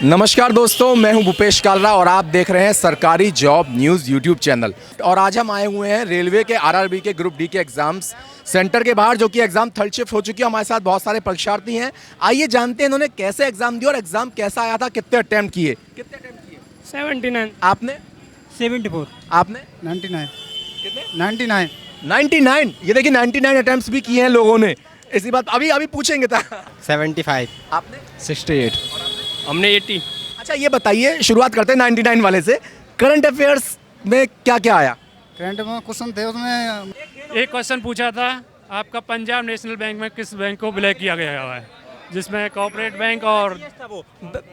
नमस्कार दोस्तों, मैं हूं भूपेश कालरा और आप देख रहे हैं सरकारी जॉब न्यूज़ यूट्यूब चैनल। और आज हम आए हुए हैं रेलवे के आरआरबी के ग्रुप डी के एग्जाम्स सेंटर के बाहर, जो कि एग्जाम थर्ड शिफ्ट हो चुकी है। हमारे साथ बहुत सारे परीक्षार्थी हैं। आइए जानते हैं इन्होंने कैसे एग्जाम दिया और एग्जाम कैसा आया था, कितने अटेम्प्ट किए। 79। आपने? 74। आपने? 99। कितने? 99। 99। ये देखिए 99 अटेम्प्ट भी किए हैं लोगों ने। इसी बात अभी पूछेंगे था। 75। आपने? 68। हमने 80। अच्छा, ये बताइए, शुरुआत करते हैं 99 वाले से। करंट अफेयर्स में क्या क्या आया? करंट में क्वेश्चन थे उसमें। एक क्वेश्चन पूछा था, आपका पंजाब नेशनल बैंक में किस बैंक को विलय किया गया है, जिसमें कोऑपरेटिव बैंक और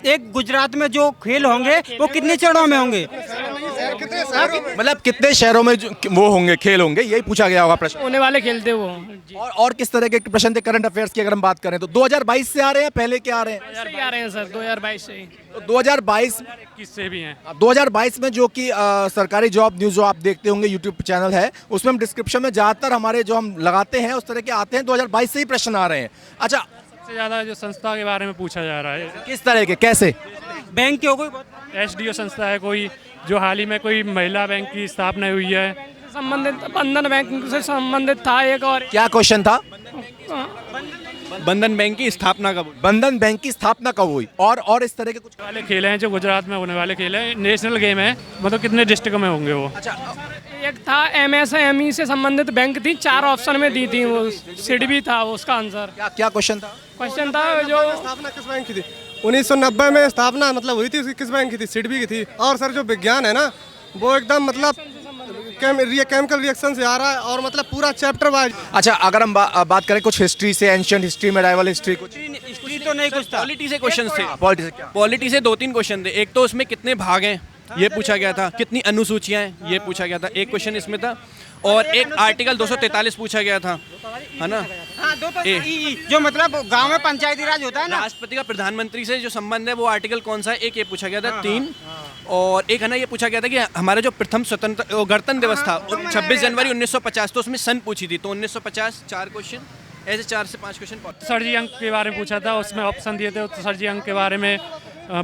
एक गुजरात में जो खेल होंगे वो कितने चरणों में होंगे? मतलब कितने शहरों में वो होंगे, खेल होंगे, यही पूछा गया होगा प्रश्न। होने वाले खेल थे वो। और किस तरह के प्रश्न थे करंट अफेयर्स की अगर हम बात करें तो? 2022 से आ रहे हैं, पहले क्या आ रहे हैं? आ रहे हैं सर, 2022 से ही। तो 2022 किससे भी हैं। 2022 में जो कि सरकारी जॉब न्यूज़ जो आप देखते होंगे यूट्यूब चैनल है, उसमें हम डिस्क्रिप्शन में ज़्यादातर हमारे जो हम लगाते हैं उस तरह के आते हैं। 2022 से ही प्रश्न आ रहे हैं। अच्छा, सबसे ज़्यादा जो संस्था के बारे में पूछा जा रहा है, किस तरह के, कैसे? बैंक की हो गई एसडीओ संस्था है कोई, जो हाल ही में कोई महिला बैंक की स्थापना हुई है, संबंधित बंधन बैंक से संबंधित था एक। और क्या क्वेश्चन था? बंधन बैंक की स्थापना कब? बंधन बैंक की स्थापना कब हुई? और इस तरह के कुछ वाले खेल हैं जो गुजरात में होने वाले खेल हैं, नेशनल गेम है, मतलब कितने डिस्ट्रिक्ट में होंगे वो। एक था एमएसएमई से संबंधित बैंक थी, 4 ऑप्शन में दी थी वो, सिडबी था वो उसका आंसर। क्या क्वेश्चन था? क्वेश्चन था जो स्थापना किस बैंक की थी? 1990 में स्थापना मतलब हुई थी, उसकी किस बैंक की थी? सिडबी की थी। और सर जो विज्ञान है ना, वो एकदम मतलब केमिकल रिएक्शन से आ रहा है और मतलब पूरा चैप्टर वाइज। अच्छा, अगर हम बात करें कुछ हिस्ट्री से, एंशिएंट हिस्ट्री, मेडाइवल हिस्ट्री, कुछ हिस्ट्री तो नहीं कुछ था। पॉलिटी से क्वेश्चन थे। पॉलिटी से क्या? पॉलिटी से 2-3 क्वेश्चन थे। एक तो उसमें कितने भाग हैं ये पूछा गया था, कितनी अनुसूचियां हैं ये पूछा गया था, एक क्वेश्चन इसमें था। और एक आर्टिकल 243 पूछा गया था, है ना। हाँ, दो तो जो मतलब गांव में पंचायती राज होता है ना, राष्ट्रपति का प्रधानमंत्री से जो संबंध है वो आर्टिकल कौन सा है, एक ये पूछा गया था। 3 और एक है ना, ये पूछा गया था कि हमारा जो प्रथम स्वतंत्र गणतंत्र दिवस था 26 जनवरी 1950, तो उसमें सन पूछी थी, तो 1950 4 क्वेश्चन, ऐसे 4 से 5 क्वेश्चन। उत्सर्जी अंक के बारे में पूछा था, उसमें ऑप्शन दिए थे उत्सर्जी अंक के बारे में,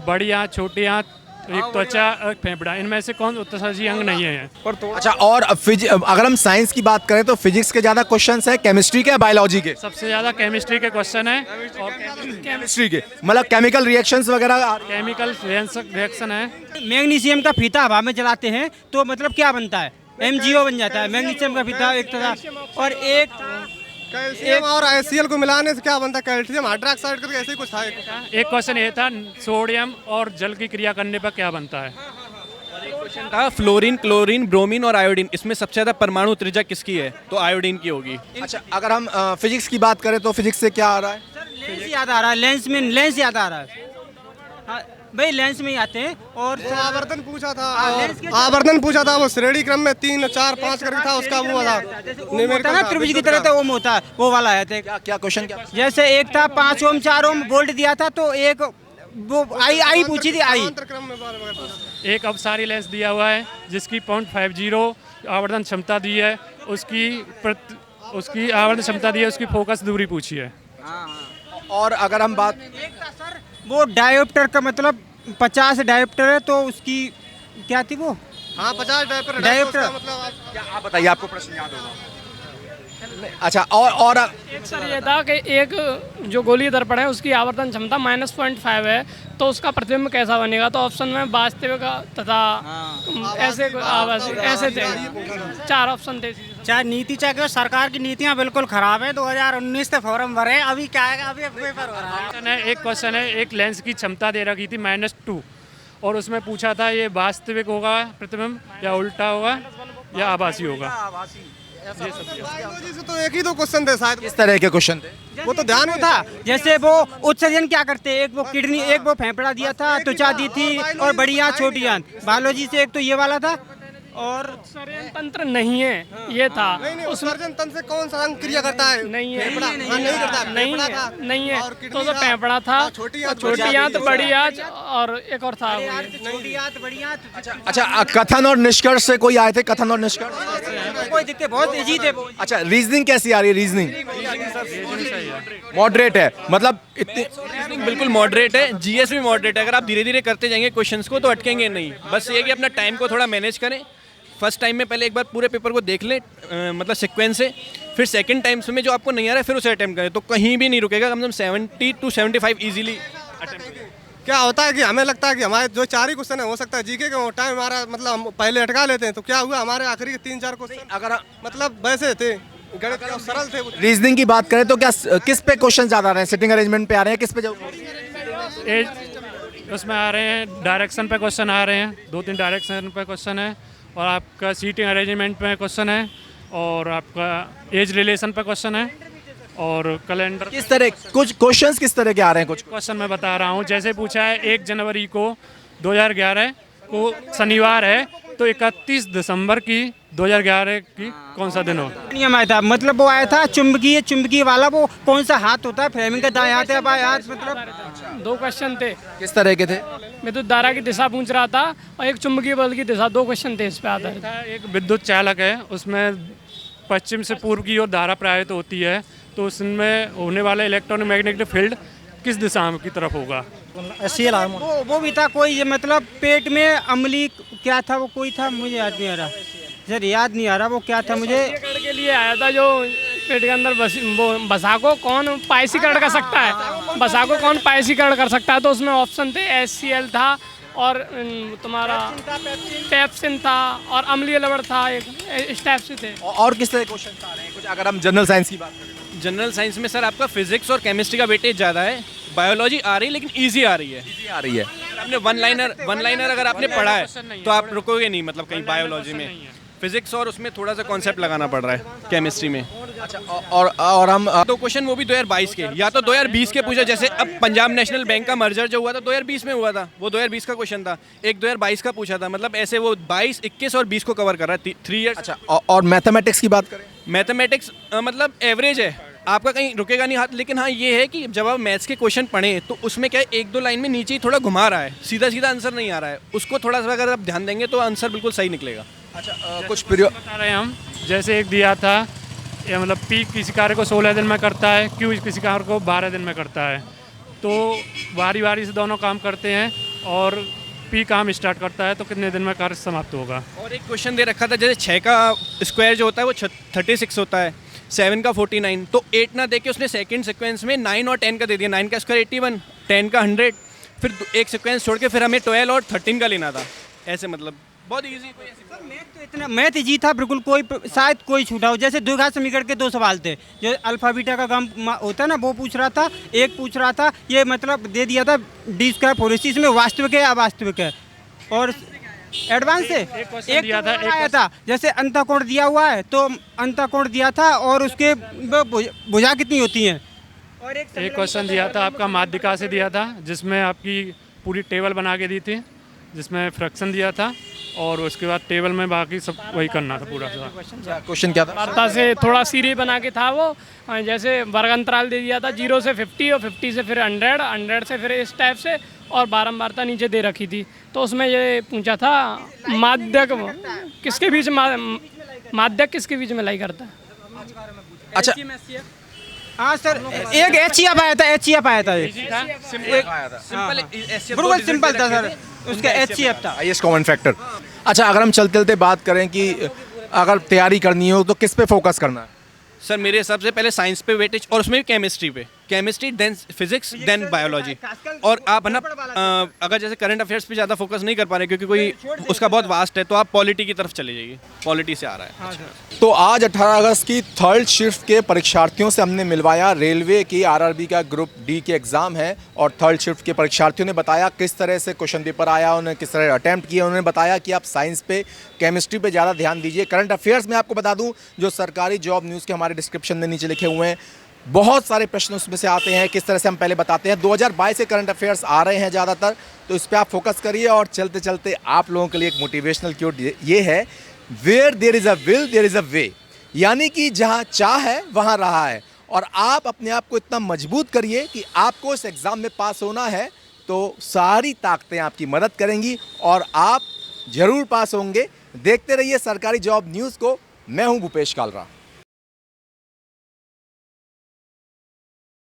बड़ी आँख, छोटी आँख, एक त्वचा, एक फेफड़ा, इनमें से कौन उत्सर्जी अंग नहीं है। अच्छा, और अगर हम साइंस की बात करें तो फिजिक्स के ज्यादा क्वेश्चंस है, केमिस्ट्री के, बायोलॉजी के? सबसे ज्यादा केमिस्ट्री के क्वेश्चन है, और केमिस्ट्री के मतलब केमिकल रिएक्शंस वगैरह। केमिकल रिएक्शन है। मैग्नीशियम का फीता हवा में जलाते हैं तो मतलब क्या बनता है? MgO बन जाता है। मैग्नीशियम का फीता एक तरह, और एक कैल्शियम और HCl को मिलाने से क्या बनता है? कैल्शियम हाइड्रोक्साइड करके ऐसे ही कुछ था। एक क्वेश्चन ये था, सोडियम और जल की क्रिया करने पर क्या बनता है। क्वेश्चन था फ्लोरीन, क्लोरीन, ब्रोमीन और आयोडीन, इसमें सबसे ज्यादा परमाणु त्रिज्या किसकी है, तो आयोडीन की होगी। अच्छा, अगर हम फिजिक्स की बात करें तो फिजिक्स से क्या आ रहा है? लेंस याद आ रहा है, लेंस याद आ रहा है। हाँ, भाई लेंस में ही आते हैं। और आवर्तन पूछा था, आवर्तन पूछा था, वो श्रेणी क्रम में 3, 4, 5 करके था, उसका वो था ना त्रिभुज की तरह, तो ओम होता है, वो वाला है। क्या क्वेश्चन क्या? जैसे एक था 5 ओम 4 ओम वोल्ट दिया था, तो एक वो आई पूछी थी, आई। एक अपसारी लेंस दिया हुआ है जिसकी 0.50 आवर्धन क्षमता दी है, उसकी आवर्धन क्षमता दी है, उसकी फोकस दूरी पूछी है। और अगर हम बात, वो डायोप्टर का मतलब 50 डायोप्टर है, तो उसकी क्या थी वो? हाँ, 50 डायोप्टर। डायोप्टर क्या आप बताइए, आपको प्रश्न याद होगा? अच्छा, और एक सर ये था कि एक जो गोलीय दर्पण है उसकी आवर्धन क्षमता -0.5 है, तो उसका प्रतिबिंब कैसा बनेगा? तो ऑप्शन में वास्तविक तथा ऐसे ऐसे थे, 4 ऑप्शन थे। चाहे नीति चाहे सरकार की नीतियां बिल्कुल खराब है। 2019 से फॉर्म भरे, अभी क्या है, अभी पेपर हो रहा है। एक क्वेश्चन है, एक लेंस की क्षमता दे रखी थी -2, और उसमें पूछा था ये वास्तविक होगा प्रतिबिंब या उल्टा होगा या आभासी होगा। बायोलॉजी से तो एक ही 2 क्वेश्चन थे शायद। किस तरह के क्वेश्चन थे? वो तो ध्यान में था, जैसे वो उत्सर्जन क्या करते हैं, एक वो किडनी, एक वो फेफड़ा दिया था, त्वचा दी थी, और बड़ी आँख छोटी आँख। बायोलॉजी से एक तो ये वाला था, और उत्सर्जन तंत्र नहीं है, ये था। नहीं उत्सर्जन तंत्र से कौन सा अंग क्रिया करता है? नहीं है, फेफड़ा? हाँ, नहीं करता, नहीं फेफड़ा था, है, नहीं है। और तो किडनी था, फेफड़ा था, और छोटी आंत, छोटी आंत, बड़ी आंत और एक और था। छोटी आंत बड़ी आंत। अच्छा, कथन और निष्कर्ष से कोई आए थे? कथन और निष्कर्ष कोई दिक्कत, बहुत इजी थे वो। अच्छा, रीजनिंग कैसी आ रही है? रीजनिंग मॉडरेट है, मतलब इतनी रीजनिंग बिल्कुल मॉडरेट है, जीएस भी मॉडरेट है। अगर आप धीरे धीरे करते जाएंगे क्वेश्चंस को तो अटकेंगे नहीं। बस ये कि अपना टाइम को थोड़ा मैनेज करें। फर्स्ट टाइम में पहले एक बार पूरे पेपर को देख लें, मतलब सीक्वेंस से, फिर सेकंड टाइम्स में जो आपको नहीं आ रहा है फिर उसे अटेम्प्ट करें, तो कहीं भी नहीं रुकेगा। कम से कम 70 to 75 इजीली अटेम्प्ट करें। क्या होता है कि हमें लगता है कि हमारे जो 4 ही क्वेश्चन है, हो सकता है जीके का टाइम हमारा मतलब हम पहले अटका लेते हैं, तो क्या हुआ हमारे आखिरी के 3-4 क्वेश्चन अगर मतलब वैसे थे, गणित के सरल थे। रीजनिंग की बात करें तो क्या किस पे क्वेश्चन ज्यादा आ रहे हैं? सिटिंग अरेंजमेंट पे आ रहे हैं, किस पे उसमें आ रहे हैं, डायरेक्शन पे क्वेश्चन आ रहे हैं, 2-3 डायरेक्शन पे क्वेश्चन है, और आपका सीटिंग अरेंजमेंट पे क्वेश्चन है, और आपका एज रिलेशन पे क्वेश्चन है, और कैलेंडर। किस तरह कुछ क्वेश्चंस किस तरह के आ रहे हैं? कुछ क्वेश्चन मैं बता रहा हूँ, जैसे पूछा है 1 जनवरी को 2011 को शनिवार है, तो 31 दिसंबर की 2011 की कौन सा दिन होगा? नियम आया था, मतलब वो आया था चुंबकीय वाला, वो कौन सा हाथ होता है, फ्रेमिंग का दाएं हाथ या बाएं हाथ, मतलब 2 क्वेश्चन थे। किस तरह के थे? विद्युत धारा की दिशा पूछ रहा था और एक चुंबकीय बल की दिशा, 2 क्वेश्चन थे इस पे आधारित। एक विद्युत चालक है, उसमें पश्चिम से पूर्व की ओर धारा प्रवाहित होती है, तो उसमें होने वाला इलेक्ट्रोमैग्नेटिक फील्ड किस दिशा की तरफ होगा? वो भी था कोई, ये मतलब पेट में अम्ली क्या था, वो कोई था, मुझे याद नहीं आ रहा सर, याद नहीं आ रहा वो क्या था मुझे। पाइसीकरण के लिए आया था, जो पेट के अंदर वो बसा को कौन पाइसीकरण कर सकता है, बसा को कौन पाइसीकरण कर सकता है, तो उसमें ऑप्शन थे HCl था, और तुम्हारा पेप्सिन था, और अम्लीय लवण था, एक इस टाइप से थे। और किस तरह क्वेश्चन आ रहे हैं? कुछ अगर हम जनरल साइंस की बात करें, जनरल साइंस में सर आपका फिजिक्स और केमिस्ट्री का वेटेज ज़्यादा है, बायोलॉजी आ रही है लेकिन ईजी आ रही है। इजी आ रही है। आपने वन लाइनर अगर आपने पढ़ा है तो आप रुकोगे नहीं, मतलब कहीं बायोलॉजी में। फिजिक्स और उसमें थोड़ा सा कॉन्सेप्ट लगाना पड़ रहा है केमिस्ट्री में। अच्छा, और हम 2 क्वेश्चन वो भी 2022 के, या तो 2020 के पूछा, जैसे अब पंजाब नेशनल बैंक का मर्जर जो हुआ था 2020 में हुआ था, वो 2020 का क्वेश्चन था। एक 2022 का पूछा था, मतलब ऐसे वो 22, 21 और 20 को कवर कर रहा है, 3 ईयर्स। अच्छा, और मैथमेटिक्स की बात करें? मैथमेटिक्स मतलब एवरेज है, आपका कहीं रुकेगा नहीं हाथ। लेकिन हाँ ये है कि जब आप मैथ्स के क्वेश्चन पढ़ें तो उसमें क्या है, 1-2 लाइन में नीचे ही थोड़ा घुमा रहा है, सीधा सीधा आंसर नहीं आ रहा है, उसको थोड़ा सा अगर आप ध्यान देंगे तो आंसर बिल्कुल सही निकलेगा। अच्छा, कुछ पीरियड बता रहे हैं हम, जैसे एक दिया था, ये मतलब पी किसी कार्य को 16 दिन में करता है, क्यू किसी कार्य को 12 दिन में करता है, तो बारी बारी से दोनों काम करते हैं, और पी काम स्टार्ट करता है तो कितने दिन में कार्य समाप्त होगा। और एक क्वेश्चन दे रखा था, जैसे 6 का स्क्वायर जो होता है वो 36 होता है, 7 का 49, तो 8 ना देके उसने सेकंड सीक्वेंस में 9 और 10 का दे दिया। 9 का स्क्वायर 81, 10 का 100, फिर एक सीक्वेंस छोड़ के फिर हमें 12 और 13 का लेना था, ऐसे मतलब बहुत ईजी। मैथ इजी था बिल्कुल, कोई शायद कोई छूटा हो, जैसे द्विघात समीकरण के 2 सवाल थे, जो अल्फा बीटा का गम होता है ना, वो पूछ रहा था, एक पूछ रहा था, ये मतलब दे दिया था D² 4AC, इसमें वास्तविक है अवास्तविक है, और एडवांस से एक दिया था, तो आया था, जैसे अंतःकोण दिया हुआ है तो अंतःकोण दिया था, और उसके भुजा कितनी होती हैं, और एक क्वेश्चन दिया था आपका माध्यिका से दिया था, जिसमें आपकी पूरी टेबल बना के दी थी, जिसमें फ्रैक्शन दिया था, और उसके बाद टेबल में बाकी सब वही करना था पूरा सा। क्वेश्चन क्या था? वार्ता से थोड़ा सीरीज बना के था वो, जैसे वर्ग अंतराल दे दिया था 0 से 50 और 50 से फिर 100, 100 से फिर इस टाइप से, और बारंबारता नीचे दे रखी थी। तो उसमें ये पूछा था माध्यक किसके बीच माध्यक किसके बीच में लाई करता है। अच्छा, हाँ सर, एक HCF आया था, HCF आया था, सिंपल बिल्कुल सिंपल था सर, उसका HCF था, हाईएस्ट कॉमन फैक्टर। अच्छा, अगर हम चलते चलते बात करें कि अगर तैयारी करनी हो तो किस पे फोकस करना है? सर मेरे हिसाब से पहले साइंस पे वेटेज, और उसमें भी केमिस्ट्री पे, chemistry then physics then biology. और आप है ना अगर जैसे करंट अफेयर्स पे ज़्यादा फोकस नहीं कर पा रहे क्योंकि कोई उसका बहुत वास्ट है, तो आप पॉलिटी की तरफ चले जाइए, पॉलिटी से आ रहा है। अच्छा। तो आज 18 अगस्त की 3rd शिफ्ट के परीक्षार्थियों से हमने मिलवाया। रेलवे की RRB का ग्रुप D के एग्ज़ाम है, और 3rd शिफ्ट के परीक्षार्थियों ने बताया किस तरह से क्वेश्चन पेपर आया, उन्होंने किस तरह अटैम्प्ट किया। उन्होंने बताया कि आप साइंस पे, केमिस्ट्री पे ज़्यादा ध्यान दीजिए। करंट अफेयर्स में आपको बता दूं, जो सरकारी जॉब न्यूज़ के हमारे डिस्क्रिप्शन में नीचे लिखे हुए हैं, बहुत सारे प्रश्न उसमें से आते हैं, किस तरह से हम पहले बताते हैं। 2022 से करंट अफेयर्स आ रहे हैं ज़्यादातर, तो इस पर आप फोकस करिए। और चलते चलते आप लोगों के लिए एक मोटिवेशनल क्योट ये है, where there is a will there is a way, यानी कि जहाँ चाह है वहाँ रहा है। और आप अपने आप को इतना मजबूत करिए कि आपको इस एग्ज़ाम में पास होना है, तो सारी ताकतें आपकी मदद करेंगी और आप ज़रूर पास होंगे। देखते रहिए सरकारी जॉब न्यूज़ को। मैं हूँ भूपेश कालरा।